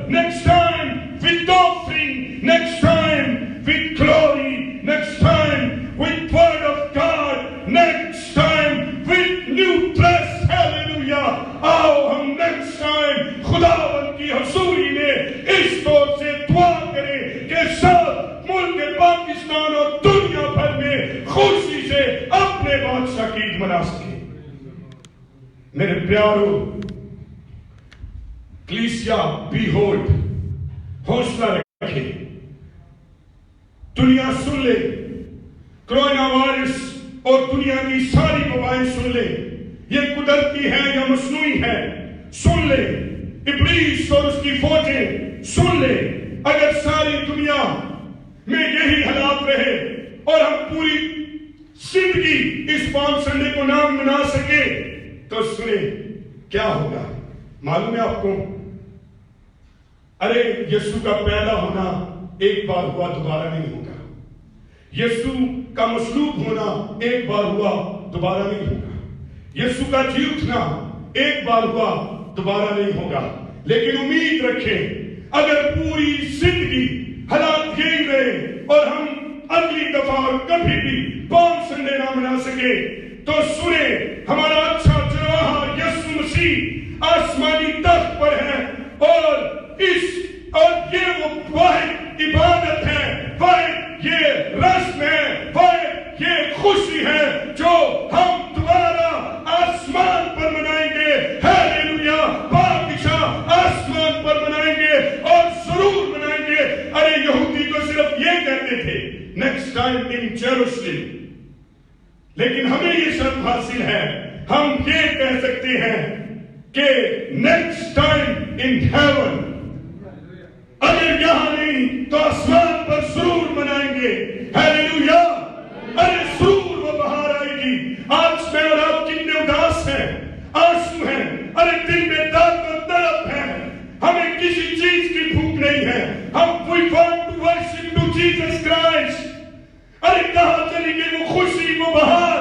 next time with offering, next time with glory, next time with word of God, next time with new dress. Hallelujah. आओ हम next time खुदावंद की हजूरी में इस तौर से दुआ करें कि सब मुल्क पाकिस्तान और दुनिया भर में खुशी से अपने बादशाह की ईद मना सके। मेरे प्यारो, कलीसिया बी होल्ड, हौसला रखे। दुनिया सुन ले, कोरोना वायरस और दुनिया की सारी वबाएं सुन ले, ये कुदरती है या मसनूई है, सुन ले। इब्लीस और उसकी फौजें सुन ले। अगर सारी दुनिया में यही हालात रहे और हम पूरी जिंदगी इस पाम संडे को ना मना सके तो सुने क्या होगा मालूम है आपको? अरे यीशु का पैदा होना एक बार हुआ, दोबारा नहीं होगा। यीशु का मसलूब होना एक बार हुआ, दोबारा नहीं होगा। यीशु का जी उठना एक बार हुआ, दोबारा नहीं होगा। लेकिन उम्मीद रखें, अगर पूरी जिंदगी हालात यही रहे और हम अगली दफा कभी भी पाम संडे ना मना सके तो सुने, हमारा अच्छा चरवाहा यीशु मसीह आसमानी तख्त पर है और ये वो वाहिद इबादत है, वाहिद ये रस्म है, वाहिद ये खुशी है जो हम दोबारा आसमान पर मनाएंगे। हालेलुया। बादशाह आसमान पर मनाएंगे और जरूर मनाएंगे। अरे यहूदी तो सिर्फ ये कहते थे नेक्स्ट टाइम इन जेरूसलम, लेकिन हमें ये शर्त हासिल है, हम ये कह सकते हैं कि नेक्स्ट टाइम इन हेवन। अगर यहां नहीं तो आसमान पर जरूर मनाएंगे। हालेलुया। अरे जरूर वो बाहर आएगी। आज मैं और आप कितने उदास हैं, आंसू हैं, अरे दिल में दर्द और तड़प है, हमें किसी चीज की भूख नहीं है। हम we want to worship to Jesus Christ। अरे कहां चली गई वो खुशी, वो बहार?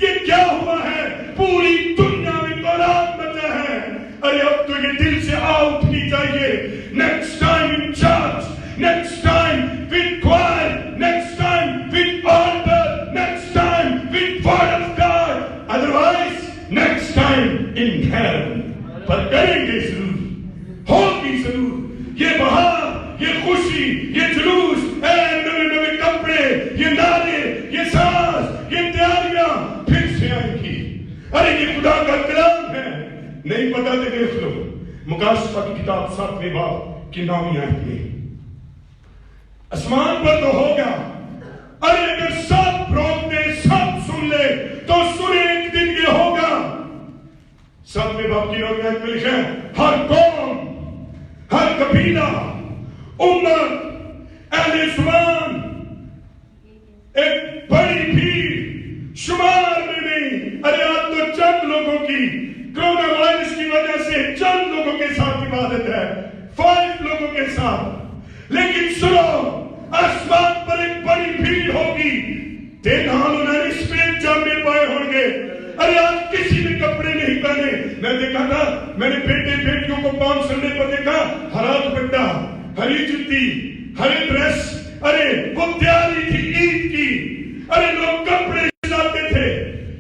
ये क्या हुआ है? पूरी दुनिया में कोरान मचा है। अरे अब तो ये दिल से आ उठनी चाहिए। Next time in church, next time with choir, next time with altar, next time with word of God, otherwise next time in heaven. पर करेंगे जरूर, होगी जरूर ये बहार, ये खुशी, ये जुलूस, नवे नवे कपड़े, ये नारे, ये सांस, ये तैयारियां फिर से आएंगी। अरे ये खुदा का कलाम है, नहीं पता तो देख लो। मुकाशफा की किताब 7वें बाब की 9वीं आयत में आसमान पर तो होगा। अरे अगर सब रोकते, सब सुन ले तो सुने, एक दिन ये होगा। 7वें बाब की 9वीं आयत में लिखा है, हर कौम, हर कबीला, उम्मत, अहले ज़ुबान, एक बड़ी भीड़, शुमार में नहीं। अरे आज तो चंद लोगों की कोरोना वायरस की वजह से चंद लोगों के साथ इबादत है, 5 लोगों के साथ। लेकिन सुनो, आसमान पर एक बड़ी भीड़ होगी। दिन हाल उन्होंने सफेद जामे पाए होंगे। अरे आज किसी ने कपड़े नहीं पहने। मैं देखा था, मैंने बेटे बेटियों को पाम संडे पर देखा, हरा दुपट्टा, हरी जुत्ती, हरे ड्रेस। अरे वो तैयारी थी ईद की। अरे लोग कपड़े लाते थे,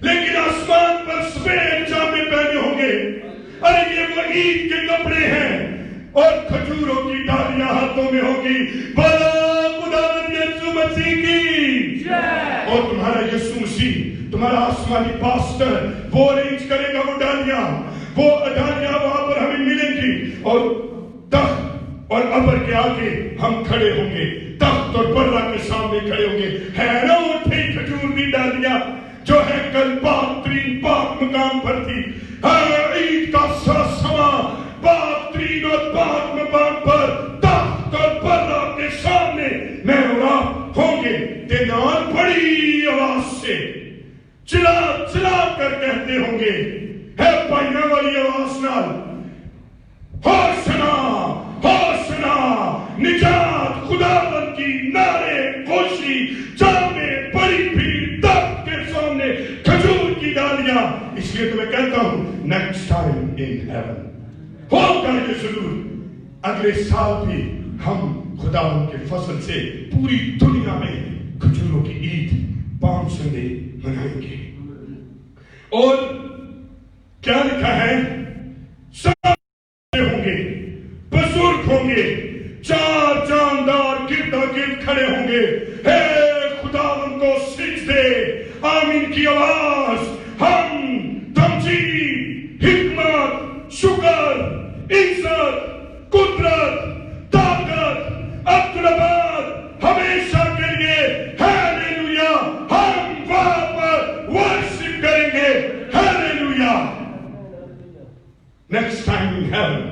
लेकिन आसमान पर सफेद जामे पहने होंगे। अरे ये वो ईद के कपड़े हैं और खजूरों की डालियां हाथों में होगी। बोलो खुदावंद यीशु मसीह की जय। और तुम्हारा यीशु मसीह, तुम्हारा आसमानी पास्टर वो अरेंज करेगा वो डालियां वहां पर हमें मिलेंगी। और तख्त और अबर के आगे हम खड़े होंगे, तख्त और बर्रा के सामने खड़े होंगे। है ना वो खजूर की डालियां जो है कल पाक मकाम पर थी। ईद का समा पाक और पाक मकाम पर तख्त और बर्रा के सामने मैं और आप होंगे। तेनार बड़ी आवाज से चिल्ला चिल्ला कर कहते होंगे, है पाइना वाली आवाज नाल, होशना होशना, निजात खुदावंद की, नारे खुशी, जामे बड़ी भीड़, तख्त के सामने खजूर की डालियां। इसलिए तो मैं कहता हूं नेक्स्ट टाइम इन हेवन होगा ये जरूर। अगले साल भी हम खुदा के फजल से पूरी दुनिया में खजूरों की ईद पाम संडे मनाएंगे। और क्या लिखा है, सब होंगे, बुजुर्ग होंगे, चार जानदार गिरदा गिर्द खड़े होंगे, हे खुदावन को सिजदे आमीन की आवाज, हम तमजीद, हिकमत, शुक्र, इज्जत, कुदरत, ताकत, अब्दुलबाद हमेशा के लिए हालेलुया, हम वहां पर वर्शिप करेंगे। Hallelujah. Next time in haven,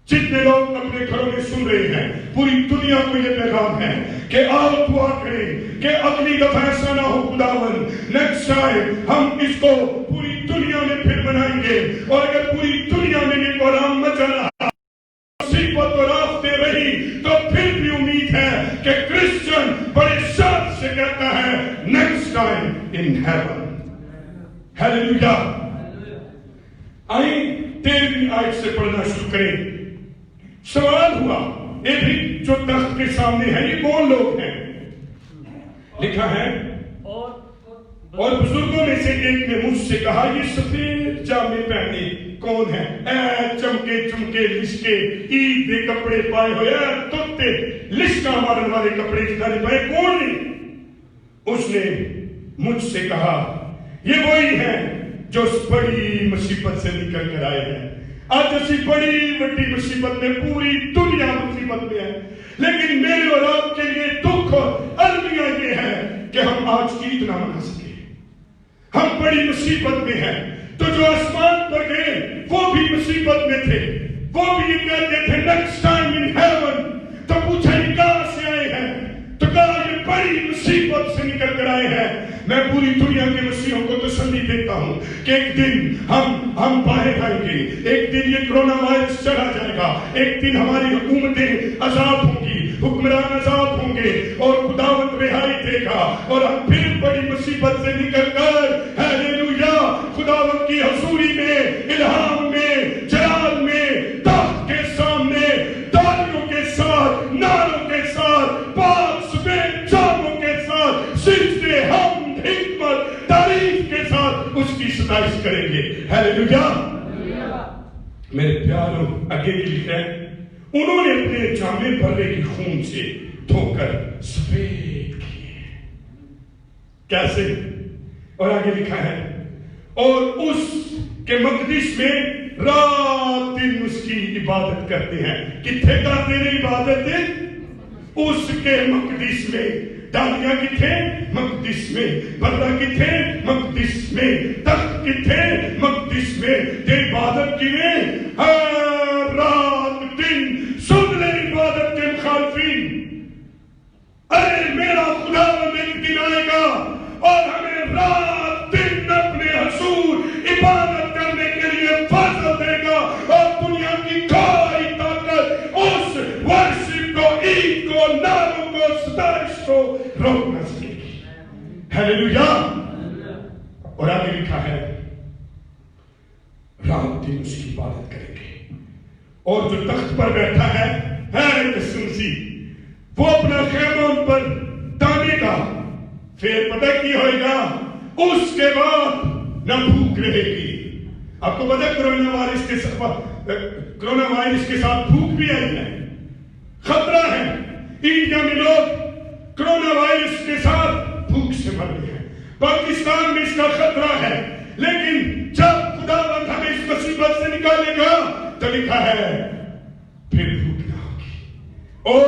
जितने लोग अपने घरों में सुन रहे हैं, पूरी दुनिया को यह पैगाम है कि आओ दुआ करें कि अगली दफा ऐसा ना हो खुदावन, नेक्स्ट टाइम हम इसको पूरी दुनिया में फिर मनाएंगे। और अगर पूरी दुनिया में ये कोराम मचा रहा, मुसीबत और आफतें रही, तो फिर भी उम्मीद है कि क्रिश्चियन बड़े शौक से कहता है next time in haven. Hallelujah. आइए 13वीं आयत से पढ़ना शुरू करें। सवाल हुआ, ये भी जो तख्त के सामने है ये कौन लोग हैं? लिखा है, और बुजुर्गों में से एक ने मुझसे कहा, ये सफेद जामे पहने कौन है? चमके चमके लिशके ईद के कपड़े पाए हुए, तोते लिशका मारने वाले कपड़े जिन्होंने पाए, कौन नहीं? उसने मुझसे कहा, ये वही है जो बड़ी मुसीबत से निकल कर आए हैं। आज ऐसी बड़ी बड़ी मुसीबत में, पूरी दुनिया मुसीबत में है, लेकिन मेरे और आपके लिए दुख और अलविया ये है कि हम आज ईद ना मना सके। हम बड़ी मुसीबत में हैं। तो जो आसमान पर गए वो भी मुसीबत में थे, वो भी ये कहते थे नेक्स्ट टाइम इन हेवन। तो पूछा ये कहां से आए हैं? तो कहा ये बड़ी मुसीबत से निकल कर आए हैं। मैं पूरी दुनिया के मसीहों को तसल्ली देता हूं कि एक दिन हम बाहर आएंगे, एक दिन ये कोरोना वायरस चला जाएगा, एक दिन हमारी हुकूमतें आजाद होंगी, हुक्मरान आजाद होंगे और खुदावंद रिहाई देगा और हम फिर बड़ी मुसीबत से निकल कर हालेलुया खुदावंद की हजूरी में, इल्हाम में, जलाल में, तख्त के सामने तालियों के साथ, नारों के साथ, पाक सफेद जामों के साथ, सिजदे, हम हिकमत, तारीफ के साथ उसकी सताइश करेंगे। हालेलुया। मेरे प्यारों, आगे लिखा है, उन्होंने अपने जामे बर्रे की खून से धोकर सफेद किए। कैसे? और आगे लिखा है, और उसके मकदिस में रात दिन उसकी इबादत करते हैं। किथे करते हैं इबादत? उसके मकदिस में। डालियां किथे? मकदिस में। बर्रा किथे? मकदिस में। तख्त किथे? मकदिस में। ते इबादत किवें? हर रात दिन। सुन ले इबादत के मुखालफिन, अरे मेरा खुदा एक दिन आएगा और हमें रात दिन अपने हजूर इबादत करने के लिए फजल देगा और दुनिया की कोई ताकत उस वर्शिप को, ईद को, नारों को, सताइश को रोक न सकेगी। हालेलुया। और आगे लिखा है, रात दिन उसकी इबादत करेंगे और जो तख्त पर बैठा है यीशु मसीह, वो अपना खेमा उन पर तानेगा। फिर पता की होगा, उसके बाद न भूख रहेगी। आपको पता कोरोना वायरस के साथ भूख भी आई है, खतरा है। इंडिया में लोग कोरोना वायरस के साथ भूख से मर रहे हैं, पाकिस्तान में इसका खतरा है। लेकिन जब खुदावंद हमें इस मुसीबत से निकालेगा तो लिखा है फिर भूख ना होगी और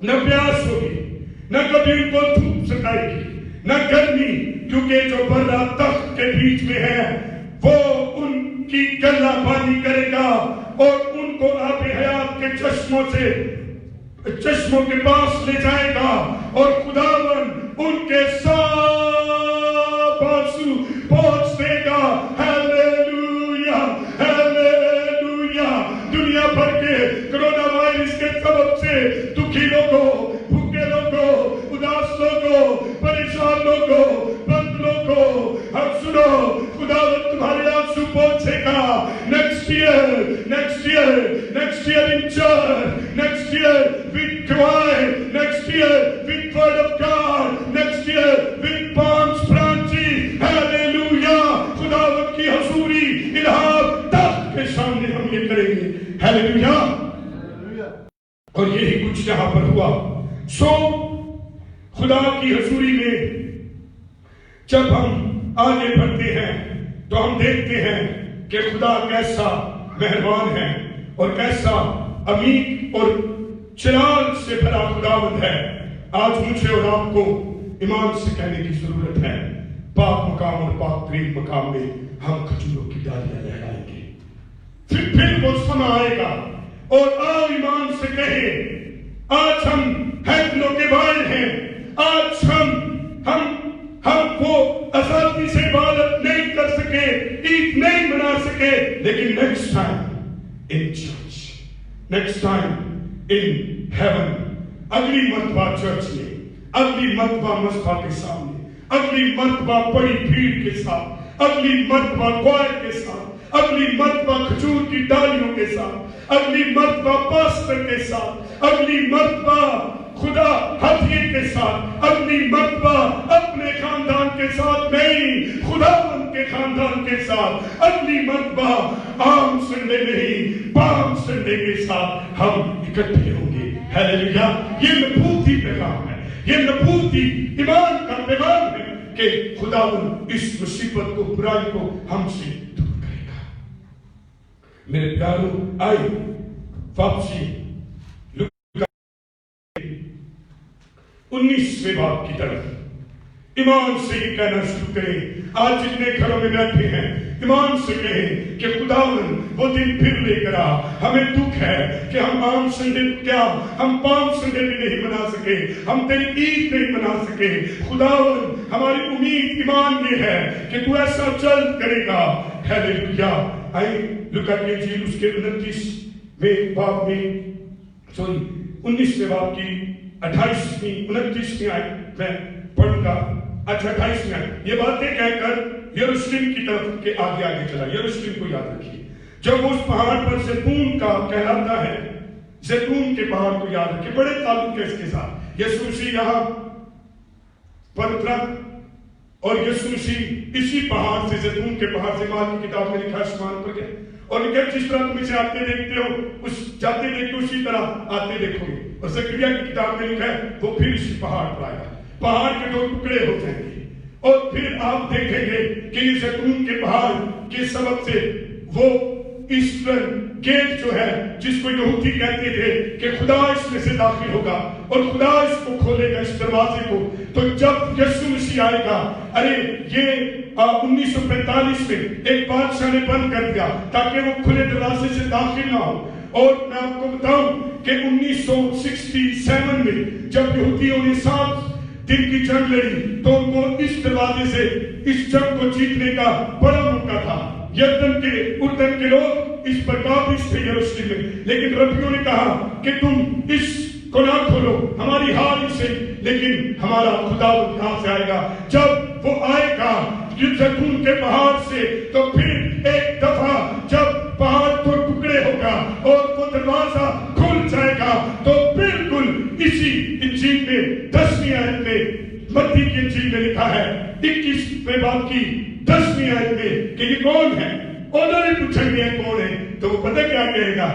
न प्यास होगी, न कभी उनको धूप सताएगी, न गर्मी, क्योंकि जो बर्रा तख्त के बीच में है वो उनकी गला पानी करेगा और उनको आबे हयात के चश्मों के पास ले जाएगा और खुदावन उनके सब आंसू पहुंच देगा। Hallelujah, hallelujah. दुनिया भर के कोरोना वायरस के सबब से दुखी लोगों, भूखे लोगों, उदास लोगों, परेशान लोगों, बंद लोगों, अब सुनो, खुदावन तुम्हारे आंसू पहुंचेगा। Next year next year in church, next year with choir, next year with word of God, next year with palms branches. Hallelujah! खुदावत की हजूरी इल्हाम तख्त के सामने हम ये करेंगे. Hallelujah! और यही कुछ यहाँ पर हुआ. सो खुदा की हजूरी में जब हम आगे बढ़ते हैं तो हम देखते हैं कि खुदा कैसा मेहरबान है और कैसा अमीर और जलाल से भरा खुदावंद है. आज मुझे और आपको ईमान से कहने की जरूरत है, पाक मकाम और पाक तरीन मकाम में हम खजूरों की डालियां लहराएंगे. फिर वो समय आएगा और आओ ईमान से कहे, आज हम हैकलों के बाहर हैं, आज हम वो आजादी से इबादत नहीं कर सके, ईद नहीं मना सके, लेकिन next time in church, next time in haven, अगली मर्तबा चर्च में, अगली मर्तबा मस्बा के सामने, अगली मर्तबा बड़ी भीड़ के साथ, अगली मर्तबा क्वायर के साथ, अगली मर्तबा खजूर की डालियों के साथ, अगली मर्तबा पास्टर के साथ, अगली मर्तबा खुदा हाथी के साथ, अगली मर्तबा अपने खानदान के साथ नहीं, खुदावंद के खानदान के साथ, अगली मर्तबा आम संडे नहीं, पाम संडे के साथ हम इकट्ठे होंगे. हालेलुया! ये नबूती पैगाम है, ये नबूती ईमान का पैगाम है कि खुदावंद इस मुसीबत को, बुराई को हमसे दूर करेगा. मेरे प्यारों, आए वापसी 19वें बाब की तरफ ईमान से ही कहना शुरू करें. आज जितने घरों में बैठे हैं, ईमान से कहें कि खुदावंद वो दिन फिर लेकर आ. हमें दुख है कि हम आम संडे, क्या हम पाम संडे भी नहीं मना सके, हम तेरी ईद नहीं मना सके. खुदावंद हमारी उम्मीद ईमान ये है कि तू ऐसा जल्द करेगा. हालेलुया! आइए लूका की इंजील उसके 29वें बाब में, 19वें बाब की 28वीं 29वीं आयत मैं पढ़ूंगा. अच्छा, 28वीं आयत. ये बातें कहकर यरूशलेम की तरफ के आगे चला. यरूशलेम को याद रखिए, जब उस पहाड़ पर जैतून का कहलाता है, जैतून के पहाड़ को याद रखिए. बड़े ताल्लुक है इसके साथ. यीशु मसीह यहाँ पर उतरा और यीशु मसीह इसी पहाड़ से, जैतून के पहाड़ से, माल की किताब में लिखा, आसमान पर गए और जिस तरह तुम इसे आते देखते हो, उस जाते देखते उसी तरह आते देखोगे. और ज़करिया की किताब में लिखा है वो फिर इसी पहाड़ पर आएगा. पहाड़ के 2 टुकड़े हो जाएंगे और फिर आप देखेंगे कि ये जैतून के पहाड़ के सबब से वो ईस्टर्न गेट जो है, जिसको यहूदी कहते थे कि खुदा इसमें से दाखिल होगा और खुदा इसको खोलेगा, इस दरवाजे को. तो जब यीशु मसीह आएगा, अरे ये 1945 में एक बादशाह ने बंद कर दिया ताकि वो खुले दरवाजे से दाखिल ना हो. और मैं आपको बताऊं कि 1967 में जब यहूदियों ने 7 दिन की जंग लड़ी तो उनको इस दरवाजे से इस जंग को जीतने का बड़ा मौका था. उर्दन के लोग इस पर काबिज थे यरूशलेम में, लेकिन रबियों ने कहा कि तुम इस को ना खोलो, हमारी हार से, लेकिन हमारा खुदावंद कहां से आएगा? जब वो आएगा जैतून के पहाड़ से, तो फिर एक दफा जब पहाड़ को टुकड़े होगा और वो दरवाजा खुल जाएगा, तो बिल्कुल इसी इंजील में 10वीं आयत में, मत्ती की इंजील में लिखा है 21वें बाब की 10वीं आयत में कि ये कौन है. उन्होंने पूछेंगे कौन है, तो वो पता क्या कहेगा?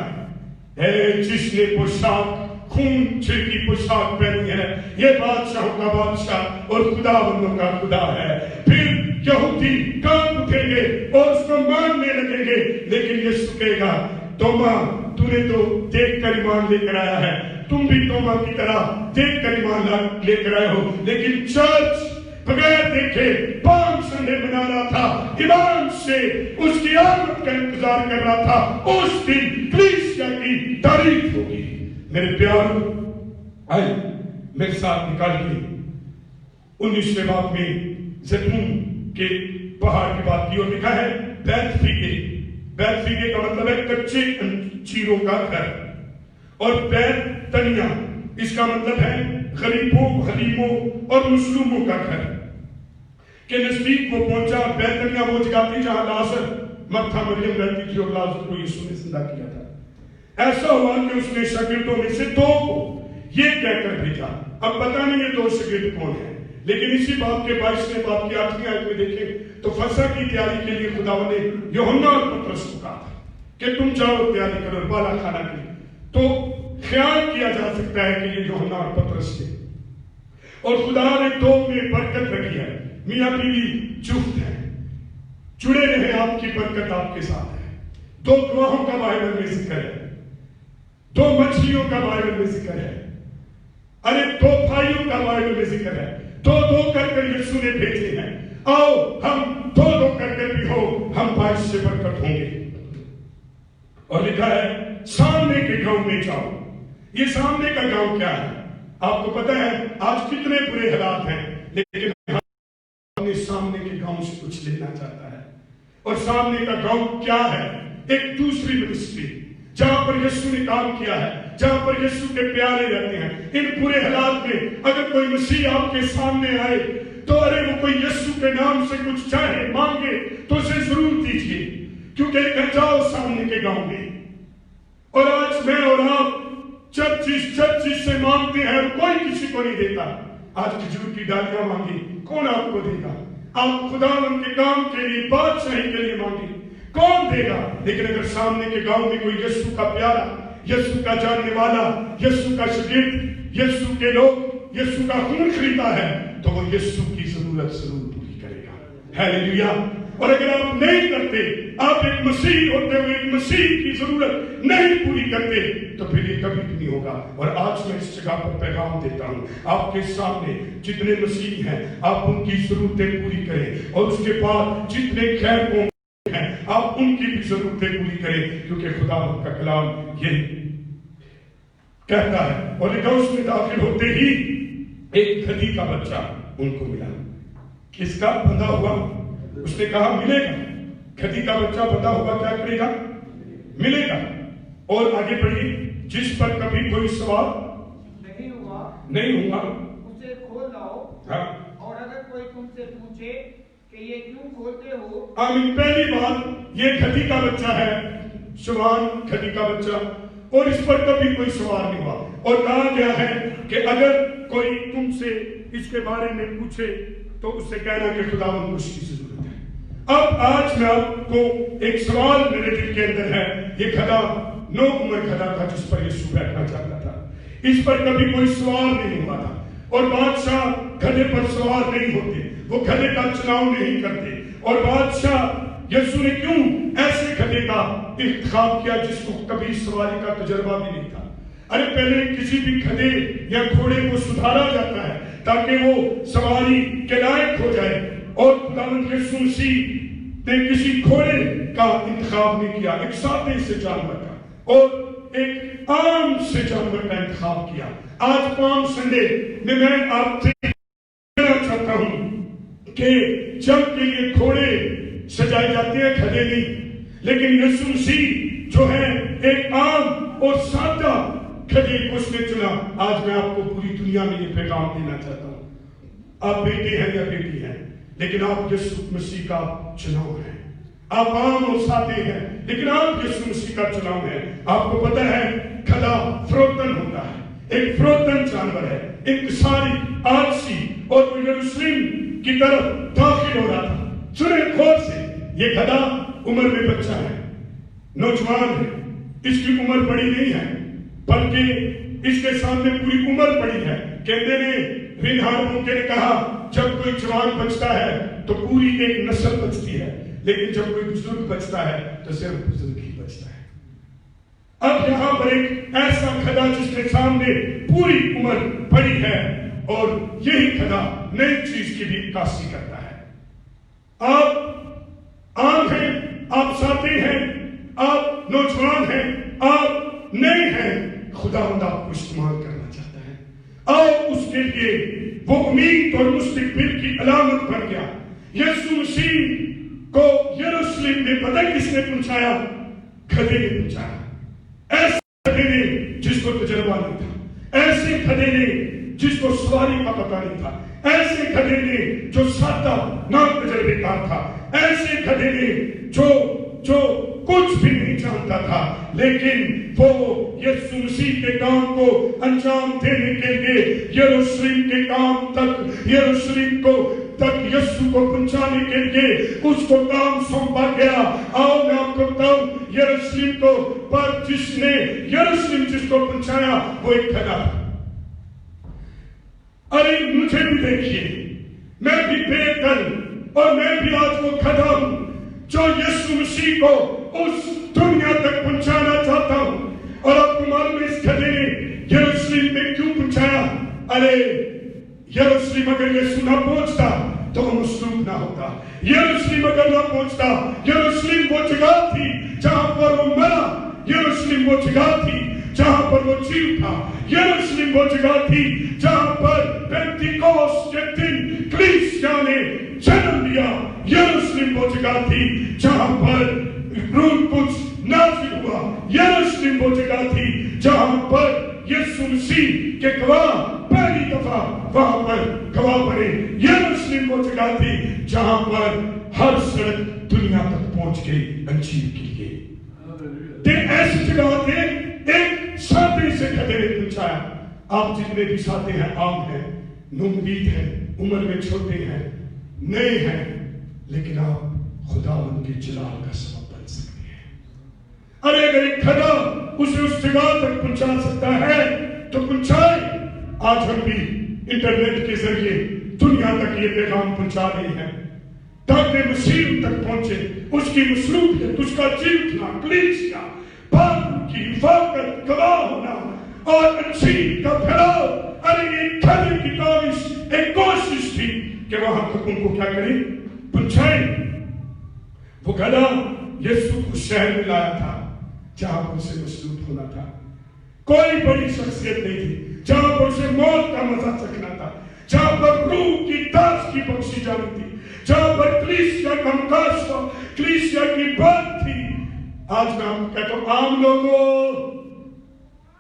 जिसने पोशाक खून छिड़की पोशाक पहनी है, ये बादशाहों का बादशाह और खुदावंदों का खुदा है. फिर यहूदी कांप उठेंगे और उसको मानने लगेंगे. लेकिन यीशु कहेगा, तोमा तूने तो देख कर ईमान लेकर आया है, तुम भी तोमा की तरह देख कर ईमान लेकर आए हो. लेकिन चर्च बगैर देखे पाम संडे मना रहा था, ईमान से उसकी आमद का इंतजार कर रहा था. उस दिन कलीसिया की तारीफ होगी. मेरे प्यारों, आए मेरे साथ निकालिए 19वें बाब में जैतून के पहाड़ की बात की और लिखा है बैतफीगे. बैतफीगे का मतलब है कच्चे अंजीरों का घर, और बैतनिया इसका मतलब है गरीबों, हलीमों और मजलूमों का घर के नजदीक वो पहुंचा. बैतनिया वो जगह थी जहां लाजर, मर्था मरियम रहती थी और लाजर को यीशु ने जिंदा किया था. ऐसा हुआ कि उसने शागिर्दों में से 2 को ये कहकर भेजा। अब पता नहीं ये 2 शागिर्द कौन है, लेकिन इसी बात के 22वें बाब की 8वीं आयत में देखें तो फसह की तैयारी के लिए खुदा ने यूहन्ना और पतरस को कहा था कि तुम जाओ तैयारी करो बाला खाना के लिए। तो ख्याल किया जा सकता है कि ये यूहन्ना और पतरस थे, और खुदा ने 2 में बरकत रखी है। मियां बीवी जुफ्त है, जुड़े रहे, आपकी बरकत आपके साथ है। 2 गवाहों का बाइबल में जिक्र है, 2 मछलियों का बाइबल में जिक्र है, अरे 2 भाइयों का बाइबल में जिक्र है। 2-2 कर यीशु ने भेजे हैं। आओ हम 2-2 कर भी हो, हम 22 से बरकत होंगे। और लिखा है सामने के गांव में जाओ। ये सामने का गांव क्या है? आपको पता है आज कितने बुरे हालात हैं, लेकिन हमने सामने के गांव से कुछ लेना चाहता है। और सामने का गांव क्या है? एक दूसरी मिनिस्ट्री जहां पर यीशु ने काम किया है, जहां पर यीशु के प्यारे रहते हैं। इन बुरे हालात में अगर कोई मसीह आपके सामने आए तो अरे वो कोई यीशु के नाम से कुछ चाहे मांगे तो उसे जरूर दीजिए, क्योंकि जाओ सामने के गांव में। और आज मैं और आप जब जिस से मांगते हैं कोई किसी को नहीं देता। आज खजूर की डालियां मांगी, कौन आपको देगा? आप खुदावंद के काम के लिए, बादशाही के लिए मांगी, कौन देगा? लेकिन अगर सामने के गांव में कोई यीशु का प्यारा, यीशु का जानने वाला, यीशु का शागिर्द, यीशु के लोग यीशु का खून खरीदा है, तो वो यीशु की जरूरत जरूर पूरी करेगा। हालेलुया। और अगर आप नहीं करते, आप एक मसीह होते हुए एक मसीह की जरूरत नहीं पूरी करते, तो फिर ये कभी भी नहीं होगा। और आज मैं इस जगह पर पैगाम देता हूं, आपके सामने जितने मसीह हैं आप उनकी जरूरतें पूरी करें, और उसके बाद जितने खैर हैं आप उनकी भी जरूरतें पूरी करें, क्योंकि खुदा का कलाम यही कहता है। और लिखा में दाखिल होते ही एक खदी का बच्चा उनको मिला। किसका? बंधा हुआ। उसने कहा मिलेगा। खदी का बच्चा बंधा हुआ क्या करेगा? मिलेगा। और आगे बढ़िए, जिस पर कभी कोई सवाल नहीं हुआ उसे खोल लाओ। हाँ। और अगर कोई तुमसे पूछे कि ये क्यों खोलते हो? आमीन। पहली बात, ये खदी का बच्चा है, सुभान खदी का बच्चा, और इस पर कभी कोई सवाल नहीं हुआ। और कहा गया है कि अगर कोई तुमसे इसके बारे में पूछे तो उससे कहना कि खुदावंद को उसकी जरूरत है। अब आज मैं आपको एक सवाल मेरे दिल के अंदर है। ये खदा 9 उम्र खदा था जिस पर यीशु बैठना चाहता था। इस पर कभी कोई सवाल नहीं हुआ था। और बादशाह खदे पर सवार नहीं होते, वो खदे का चुनाव नहीं करते। और बादशाह यीशु ने क्यों ऐसे खदे का इंतखाब किया जिसको कभी सवारी का तजर्बा भी नहीं था? अरे पहले किसी भी खदे या घोड़े को सुधारा जाता है ताकि वो सवारी के लायक हो जाए। और खुदावंद यीशु मसीह ने किसी घोड़े का इंतखाब नहीं किया, एक सादे से जानवर का और एक आम से जानवर का इंतखाब किया। आज पाम संडे में मैं आपसे कहना चाहता हूं कि जब के लिए घोड़े सजाए जाते हैं, खदे नहीं, लेकिन यीशु मसीह जो है एक आम और सादा खदे को उसने चुना। आज मैं आपको पूरी दुनिया में ये पैगाम देना चाहता हूं। आप बेटे हैं या बेटी हैं, लेकिन आप यीशु मसीह का चुनाव है। आप आम और सादे हैं, लेकिन आप यीशु मसीह का चुनाव है। आपको पता है खदा फ्रोतन होता है, एक फ्रोतन जानवर है, एक सारी आलसी, और वो यरूशलेम की तरफ दाखिल हो रहा था सुने खोर से। ये खदा उम्र में बच्चा है, नौजवान है, इसकी उम्र बड़ी नहीं है, बल्कि इसके सामने पूरी उम्र पड़ी है। कहते ने रिनहार मुके ने कहा जब कोई जवान बचता है तो पूरी एक नस्ल बचती है, लेकिन जब कोई बुजुर्ग बचता है तो सिर्फ बुजुर्ग ही बचता है। अब यहां पर एक ऐसा खदा जिसके सामने पूरी उम्र पड़ी है, और यही खदा नई चीज की भी काशी करता है। आप आम हैं, आप साथी हैं, आप नौजवान हैं, आप नए हैं, खुदावंद आपको इस्तेमाल करना चाहता है। आओ उसके लिए वो उम्मीद और मुस्तकबिल की अलामत बन गया। यीशु मसीह को यरूशलेम में पता किसने पहुंचाया? खदे ने पहुंचाया। ऐसे खदे ने जिसको तजर्बा नहीं था, ऐसे खदे ने जिसको सवारी का पता नहीं था, ऐसे खदे ने जो सादा नाम तजर्बेकार था, ऐसे खदे ने जो कुछ भी नहीं जानता था, लेकिन वो यीशु मसीह के काम को अंजाम देने के लिए यरूशलेम के काम तक, यरूशलेम को तक यीशु को पहुंचाने के लिए उसको काम सौंपा गया। और मैं आपको बताऊं, यरूशलेम को पर जिसने यरूशलेम जिसको पहुंचाया वो एक खड़ा। अरे मुझे भी देखिए, मैं भी बेदर्द और मैं भी आज वो खड़ा हूं जो यीशु मसीह को उस दुनिया तक पहुंचाना चाहता हूं। और आपको मालूम है इस खड़े ने यरूशलेम में क्यों पहुंचाया? अरे यरूशलेम अगर यीशु ना पहुंचता तो वो मसलूब ना होता। यरूशलेम अगर ना पहुंचता, यरूशलेम वो जगह थी जहां पर वो मरा, यरूशलेम वो जगह थी जहां पर वो जी उठा, यरूशलेम वो जगह थी जहां पर पेंटिकोस्ट के दिन कलीसिया ने जन्म लिया, यरूशलेम वो जगह थी जहां पर रूह कुछ नाज़िल हुआ, यरूशलेम वो जगह थी जहां पर यीशु मसीह के गवाह पहली दफा वहां पर गवाह बने, यरूशलेम वो जगह थी जहां पर हर सड़क दुनिया तक पहुंच गई अंजीर के लिए। ऐसी जगह थे एक साथी से खतरे ने पूछा, आप जितने भी साथी हैं आम हैं, नुमदीद हैं, उम्र में छोटे हैं, नए हैं, लेकिन आप खुदावंद के जलाल का सबब बन सकते हैं। अरे अगर एक खड़ा उसे उस जगह तक पहुंचा सकता है तो पहुंचाए। आज हम भी इंटरनेट के जरिए दुनिया तक ये पैगाम पहुंचा रहे हैं ताकि मसीह तक पहुंचे, उसकी मसलूबियत, उसका जीवना, कलीसिया, बात की हिफाजत, गवाह होना और अच्छी का फैलाव। अरे ये खड़े की काविश, एक कोशिश थी कि वहां तक उनको क्या करें, पहुंचाए। वो खड़ा यीशु को शहर में लाया था जहां पर उसे मसलूब होना था। कोई बड़ी शख्सियत नहीं थी जहां पर उसे मौत का मजा चखना था, जहां पर रूह की दास की बख्शी जानी थी, जहां पर कलीसिया का मुकाश था, कलीसिया की बात थी। आज मैं आपको कहता हूं, आम लोगों,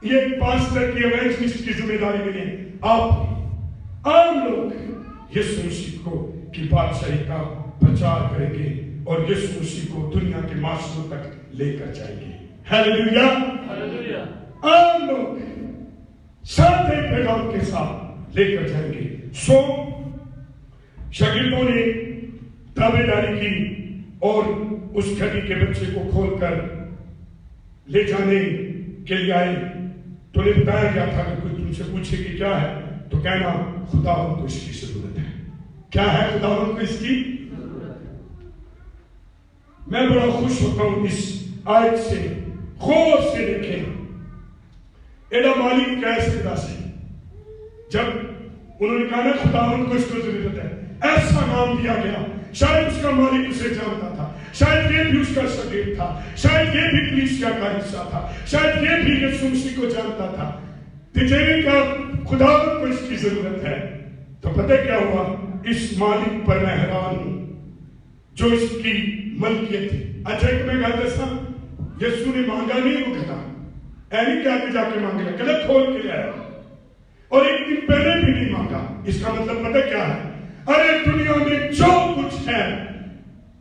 ये पास्टर की, इवेंजलिस्ट की जिम्मेदारी नहीं है। आप आम लोग यीशु मसीह को की बादशाही का प्रचार करेंगे और यीशु मसीह को दुनिया के माशरों तक लेकर जाएंगे। Hallelujah, hallelujah. आम लोग सादे पैगाम के साथ लेकर जाएंगे। सो शागिर्दों ने दावेदारी की और उस खड़ी के बच्चे को खोलकर ले जाने के लिए आए तो उन्हें बताया गया था कि कोई तुमसे पूछे कि क्या है तो कहना खुदावंद को इसकी जरूरत है। क्या है खुदावंद को इसकी? मैं बड़ा खुश होता हूं इस आयत से, गौर से देखें। एडा मालिक कैसे दासी, जब उन्होंने कहा ना खुदावंद को इसको जरूरत है, ऐसा नाम दिया गया। शायद उसका मालिक उसे जानता था, शायद ये भी उसका शागिर्द था, शायद ये भी कलीसिया का हिस्सा था, शायद ये भी यीशु मसीह को जानता था। तिजेने का खुदावंद को इसकी जरूरत है। तो पता क्या हुआ, इस मालिक पर मैं हैरान हूं जो इसकी मलकियत थी। अच्छा एक मैं कहता था, यीशु ने मांगा नहीं, वो घटा ऐनी क्या के जाके मांग लिया, गलत खोल के लाया और एक दिन पहले भी नहीं मांगा। इसका मतलब पता क्या है? अरे दुनिया में जो कुछ है,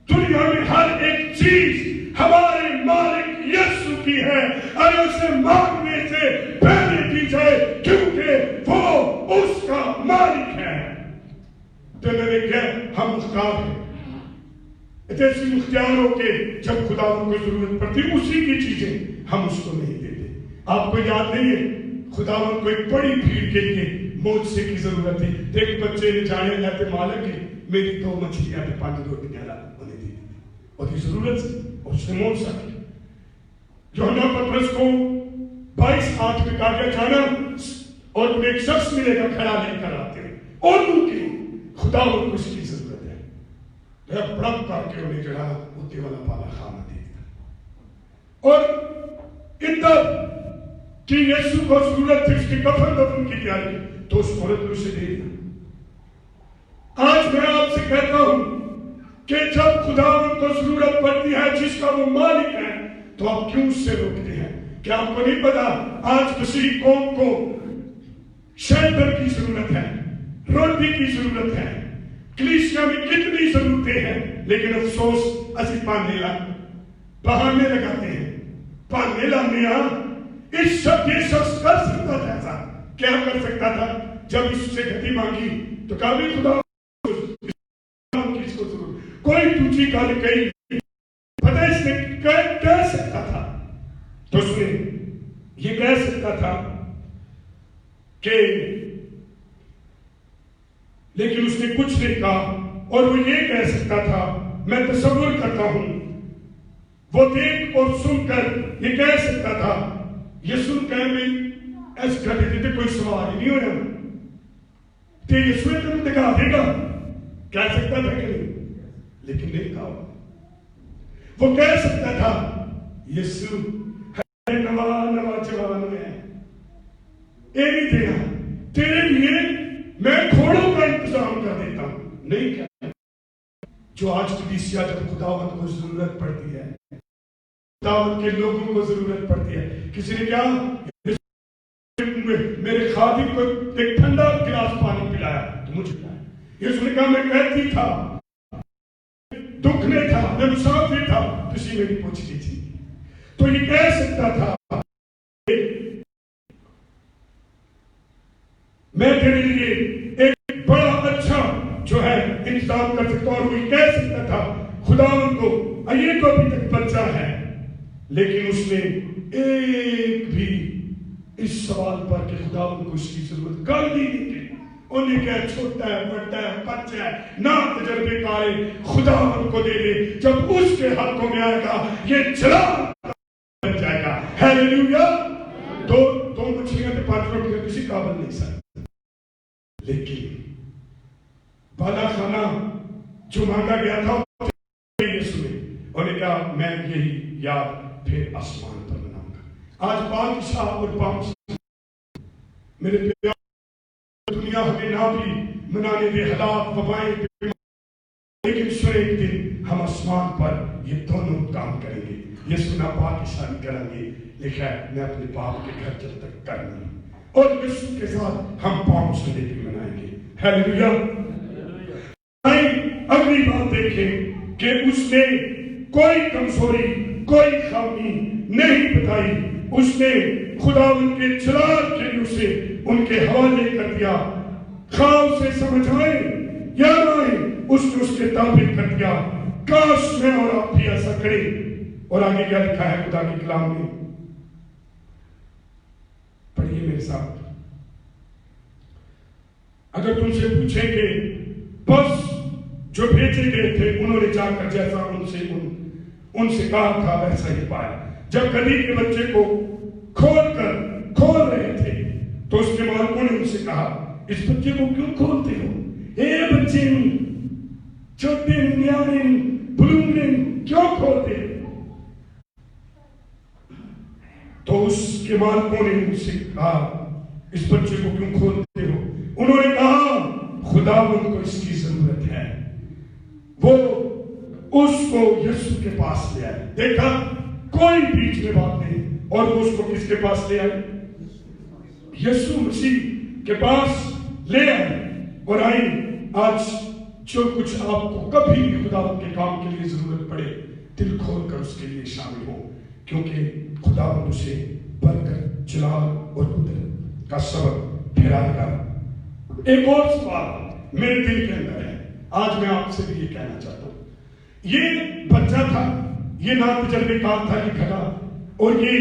दुनिया में हर एक चीज हमारे मालिक यीशु की है। अरे उसे मांगने से पहले दी जाए क्योंकि वो उसका मालिक है। तो मैंने कहा हम मुख्तार हैं, ऐसे मुख्तियार होके जब खुदा उनको जरूरत पड़ती उसी की चीजें हम उसको नहीं देते। आपको याद नहीं है, खुदावंद को एक बड़ी भीड़ के लिए मोजे की जरूरत थी। एक बच्चे ने जाने जाते मालिक मेरी 2 मछलियां थे 5 रोटियां ला उन्हें दी थी, उसकी जरूरत थी और उसने मोज सकी। यूहन्ना पतरस को 22:8 में कहा गया जाना और तुम्हें एक शख्स मिलेगा खड़ा लेकर आते हैं और उनकी खुदावंद को इसकी जरूरत है। बड़क करके उन्हें जड़ा उतने वाला पाला खाना दे दिया और इधर कि यीशु को जरूरत थी उसकी कफन दफन की तैयारी, तो उस औरत ने उसे दे दिया। आज मैं आपसे कहता हूं कि जब खुदावंद को जरूरत पड़ती है जिसका वो मालिक है, तो आप क्यों उससे रोकते हैं? क्या आपको नहीं पता आज मसीह कौम को शेल्टर की जरूरत है, रोटी की जरूरत है, कलीसिया में कितनी जरूरतें हैं, लेकिन अफसोस असी पाने ला بہانے لگاتے ہیں، بہانے لانے یہ شخص کر سکتا تھا ایسا، کیا کر سکتا تھا؟ جب اس سے گتی مانگی تو کہا بھی خدا کس کو ضرور، کوئی دوسری گل کہی، پتہ اس نے کہہ سکتا تھا، تو اس نے یہ کہہ سکتا تھا کہ، لیکن اس نے کچھ نہیں کہا، اور وہ یہ کہہ سکتا تھا، میں تصور کرتا ہوں وہ دیکھ اور سن کر یہ کہہ سکتا تھا، یسوع کہہ میں ایسے کہتے تھے کوئی سوال ہی نہیں ہویا، تو یسوع تمہیں دکھا دے گا، کہہ سکتا تھا کہ نہیں، لیکن نہیں کہا، وہ کہہ سکتا تھا یسوع نوا جوان ہے، اے نہیں دینا تیرے لیے میں کھوڑوں کا انتظام کر دیتا ہوں، نہیں کہا۔ جو آج کلیسیا جب خداوند کو ضرورت پڑتی ہے، خداوند کے لوگوں کو ضرورت پڑتی ہے، کسی نے کیا میرے خادم کو ایک ٹھنڈا گلاس پانی پلایا تو مجھے پلایا، یسوع نے کہا میں قیدی تھا، دکھ میں تھا، میں مسافر تھا، کسی میری پوچھ لی تھی، تو یہ کہہ سکتا تھا میں تیرے لیے ایک بڑا اچھا جو ہے انتظام کر سکتا ہوں، اور وہ یہ کہہ سکتا تھا خداوند کو، یہ تو ابھی تک بچہ ہے، لیکن اس نے ایک بھی اس سوال پر کہ خداوند کو اس کی ضرورت کر دی نہیں، انہیں کہا چھوٹا ہے، بڑا ہے، بچہ ہے، نہ تجربے کار ہے، خداوند کو دے دے، جب اس کے ہاتھوں میں آئے گا یہ چلا بن جائے گا، ہیلیلویا۔ دو مچھلیاں تو 5 روٹیاں کسی قابل نہیں سکتے، لیکن بالا خانہ جو مانگا گیا تھا یسوع نے، انہوں نے کہا میں یہی یاد پھر آسمان پر مناؤں گا۔ آج بادشاہ اور بادشاہ میرے پیار، دنیا ہمیں نہ بھی منانے دے، حالات وبائیں، لیکن سو ایک دن ہم آسمان پر یہ دونوں کام کریں گے، یسوع نہ بادشاہ کریں گے، لکھا ہے میں اپنے باپ کے گھر جب تک کرنا، اور یسوع کے ساتھ ہم پاؤں سے لے کے منائیں گے، ہیلیلویا۔ اگلی بات دیکھیں کہ اس نے کوئی کمزوری، کوئی خامی نہیں بتائی، اس نے خداوند کے جلال کے لیے اسے ان کے حوالے کر دیا، خواہ اسے سمجھ آئے یا نہ آئے، اس نے اس کے تابع کر دیا۔ کاش میں اور آپ بھی ایسا کریں۔ اور آگے کیا لکھا ہے خدا کے کلام میں، پڑھیے میرے ساتھ، اگر تم سے پوچھیں کہ بس جو بھیجے گئے تھے انہوں نے جا کر جیسا ان سے کہا تھا ویسا ہی پایا۔ جب گدھی کے بچے کو کھول رہے تھے تو اس کے مالکوں نے ان سے کہا اس بچے کو کیوں کھولتے ہو؟ اے بچے چھوٹے نیارے بلونے کیوں کھولتے ہو؟ تو اس کے مالکوں نے ان سے کہا اس بچے کو کیوں کھولتے ہو؟ انہوں نے کہا خداوند کو اس کی ضرورت ہے۔ وہ اس کو یسوع کے پاس لے آئے، دیکھا کوئی بیچ میں بات نہیں، اور وہ اس کو کس کے پاس لے آئے؟ یسوع مسیح کے پاس لے آئے۔ اور آئیں آج جو کچھ آپ کو کبھی بھی خداوند کے کام کے لیے ضرورت پڑے، دل کھول کر اس کے لیے شامل ہو، کیونکہ خداوند اسے برکت، جلال اور قدرت کا سبب ٹھہرائے گا۔ ایک اور سوال میرے دل کے اندر ہے، آج میں آپ سے بھی یہ کہنا چاہتا ہوں، یہ بچہ تھا، یہ نا تجربے کار تھا، یہ کھڑا، اور یہ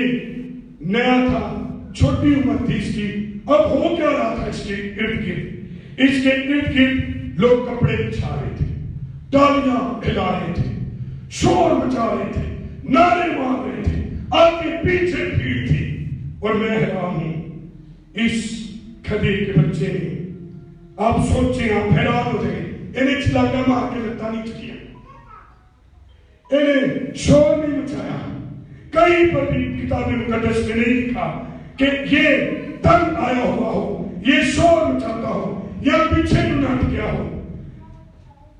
نیا تھا، چھوٹی عمر تھی اس کی، اب ہو کیا رہا تھا اس کے ارد گرد؟ اس کے ارد گرد لوگ کپڑے بچھا رہے تھے، تالیاں ہلا رہے تھے، شور مچا رہے تھے، نعرے مار رہے تھے، آگے پیچھے بھیڑ تھی، اور میں حیران ہوں اس گدھے کے بچے نے، آپ سوچیں، آپ حیران ہو جائیں، انہیں چلاکا مار کے لتا نہیں چکیا، انہیں شور نہیں مچایا، کہیں پر بھی کتاب مقدس میں نہیں لکھا کہ یہ تنگ آیا ہوا ہو، یہ شور مچاتا ہو، یا پیچھے ناٹ کیا ہو۔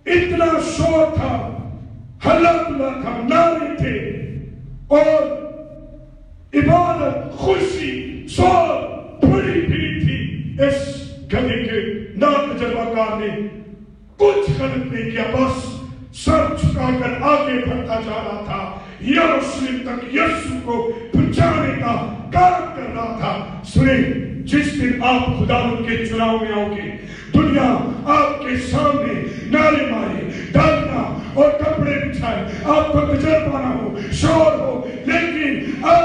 اتنا شور تھا، ہلا بلا تھا، نعرے تھے، اور عبادت، خوشی، شور، بڑی بھیڑ تھی۔ اس گدھے کے ناتجربہ کار نے کچھ غلط نہیں کیا، بس سر جھکا کر آگے بڑھتا جا رہا تھا، यरूशलेम तक यीशु को पहुंचाने का काम कर रहा था। सुने, जिस दिन आप खुदावंद के चुनाव में आओगे, दुनिया आपके सामने नारे मारे, डालना और कपड़े बिछाए, आपको तजर्बा ना हो, शोर हो, लेकिन आप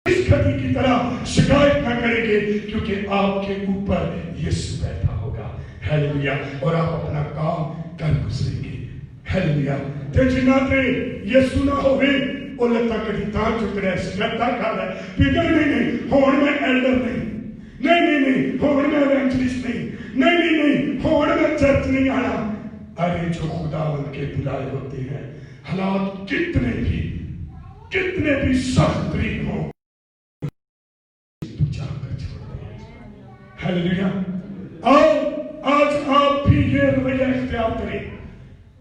इस खड़ी की तरह शिकायत ना करेंगे, क्योंकि आपके ऊपर यीशु बैठा होगा। हालेलुया। और आप अपना काम कर गुजरेंगे। हालेलुया। ते जिन्नाते यीशु ना होवे ਉਹ ਲੱਤਾਂ ਕਦੀ ਤਾਂ ਚੁੱਕ ਰਿਹਾ ਸੀ, ਲੱਤਾਂ ਖਾ ਰਿਹਾ ਵੀ ਨਹੀਂ ਹੁਣ ਮੈਂ ਐਲਡਰ ਨਹੀਂ ਹੁਣ ਮੈਂ ਇਵੈਂਜਲਿਸਟ नहीं ਹੁਣ मैं चर्च नहीं आया। अरे जो खुदावंद के बुलाए होते हैं, हालात कितने भी सख्त तरीन हो, जाकर छोड़ते हैं। हालेलुया। आओ आज आप भी ये रवैया इख्तियार करें,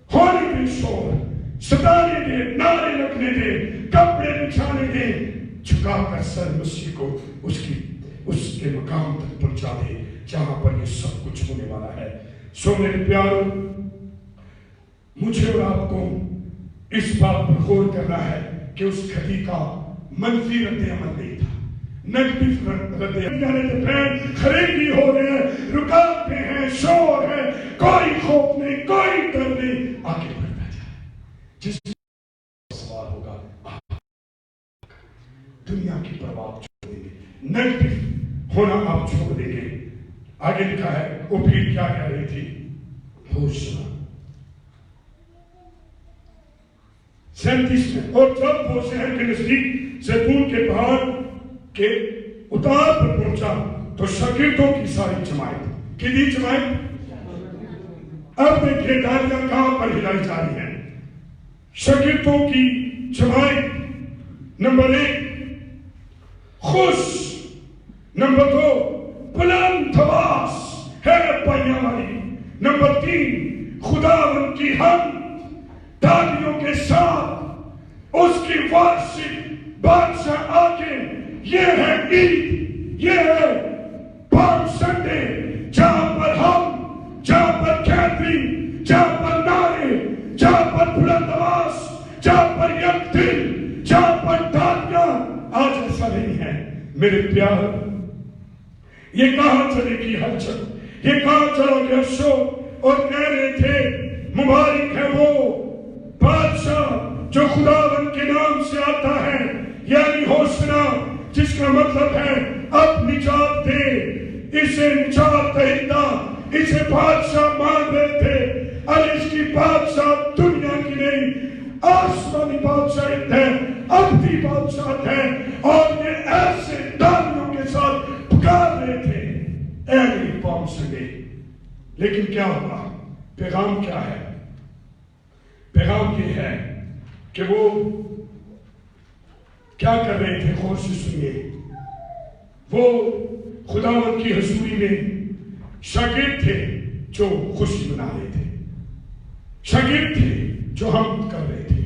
होने दे शोर, सताने दे, नारे लगने दे, कपड़े बिछाने दे, झुकाकर सर मसीह को उसके मकाम तक पहुंचा दे जहां पर ये सब कुछ होने वाला है। सो मेरे प्यारो, मुझे और आपको इस बात पर गौर करना है कि उस खड़ी का मनफी रद्द अमल नहीं था, नेगेटिव रद्द अमल। खरीदी हो रहे हैं, रुकावटें हैं, शोर है, कोई खौफ नहीं, कोई डर नहीं, आगे बढ़ता जाए। जिस सवाल होगा, दुनिया की परवाह छोड़ देंगे, नेगेटिव होना आप छोड़ देंगे। आगे लिखा है, वो भीड़ क्या कह रही थी? होशना 37 में, और जब वो शहर के नजदीक जैतून के पहाड़ के उतार पर पहुंचा तो शागिर्दों की सारी जमात, कितनी जमात? अब देखिए डालियां कहां पर हिलाई जा रही है। शागिर्दों की जमात नंबर 1 खुश, नंबर 2 बुलंद आवाज है पाइया वाली, नंबर 3 खुदावंद की हम तालियों के साथ उसकी वार्षिक बादशाह आके, ये है ईद, ये है पाम संडे, जहां पर कैथरीन, जहां पर नारे, जहां पर बुलंद आवाज, जहां पर यकदिल, जहां पर तालियां। आज ऐसा नहीं है मेरे प्यार। ये कहां चलेगी हलचल, ये कहां चलोगे शोर? और कह रहे थे मुबारक है वो बादशाह जो खुदावंद के नाम से आता है, यानी होशना, जिसका मतलब है अब निजात दे, इसे निजात दहिंदा, इसे बादशाह मान रहे थे। अरे इसकी बादशाह दुनिया की नहीं, आसमानी बादशाह है, अब्दी बादशाह है, और ये ऐसे दानियों के साथ पुकार रहे थे एवरी पाम संडे। लेकिन क्या हुआ? पैगाम क्या है? पैगाम ये है कि वो क्या कर रहे थे? गौर से सुनिए। वो खुदावंद की हजूरी में शागिर्द थे जो खुशी मना रहे थे, शागिर्द थे जो हम कर रहे थे,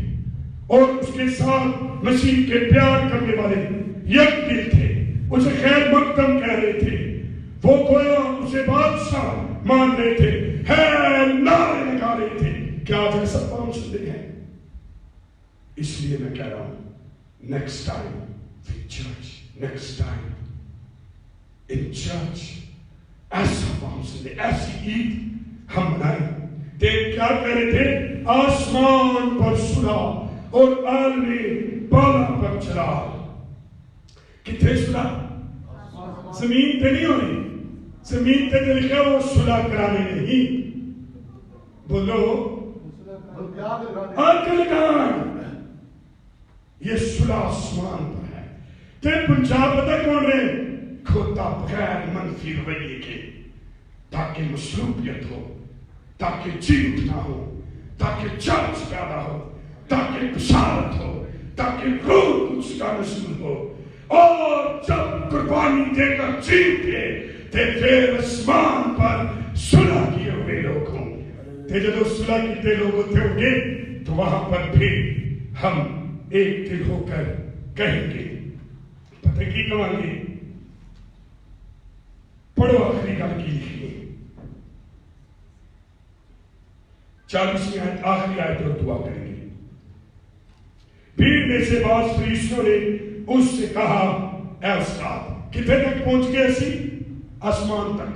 और उसके साथ मसीह के प्यार करने वाले यकदिल थे, उसे खैर मकदम कह रहे थे। वो गोया उसे बादशाह मान रहे थे, है नारे लगा रहे थे। क्या आज ऐसा पाम संडे है? इसलिए मैं कह रहा हूं, next time in church, next time in church ऐसा पाम संडे, ऐसी ईद हम मनाएं। देख क्या कह रहे थे? आसमान पर सुना और आलमी बाला पर चला। कितने सुना? जमीन पे नहीं होनी, जमीन पे तो लिखा वो सुलह कराने नहीं। बोलो आंकल, ये सुलह आसमान पर है। ते पंजाब पता कौन है? खोता बगैर मनफी रवैये के, ताकि मसरूफियत हो, ताकि जीत ना हो, ताकि चर्च पैदा हो, ताकि बशारत हो, ताकि रूह उसका नस्ल हो। और जब कुर्बानी देकर जीते ते फिर आसमान पर सुलह किए हुए लोग हों। ते जब सुलह किए लोग होते होंगे तो वहां पर भी हम एक दिल होकर कहेंगे, पता की कहेंगे? पढ़ो आखिरी गल की लिखी 40वीं आयत, आखिरी आयत पर दुआ करेंगे। भीड़ में से बाज फरीसियों ने उससे कहा, ऐ उस्ताद, कितने तक पहुंच गए सी? आसमान तक।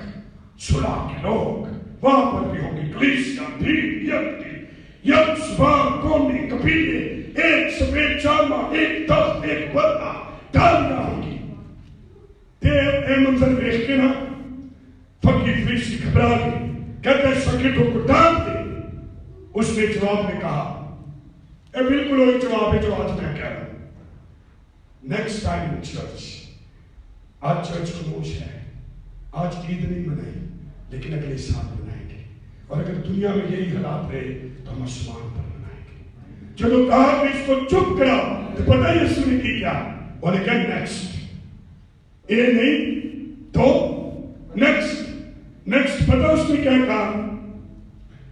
सुला के लोग वहां पर भी होंगे, कलीसिया, भीड़, यज्ञ, यज्ञ, सुबह, कौमी, कबीले, एक सफेद जामा, एक तख्त, एक बल्ला, डालियां होंगी। ते मंजर देख के ना फकीर फरीसी घबरा गए, कहते शागिर्दों को डांट दे। उसने जवाब में कहा, बिल्कुल वही जवाब है जो आज मैं कह रहा हूं। नेक्स्ट टाइम इन चर्च, आज चर्च खामोश है, आज ईद नहीं मनाई, लेकिन अगले साल मनाएंगे। और अगर दुनिया में यही हालात रहे तो हम आसमान पर मनाएंगे। चलो कहा कि इसको चुप करा, तो पता है यीशु ने की क्या? और अगेन नेक्स्ट, ये नहीं तो नेक्स्ट पता उसने क्या कहा?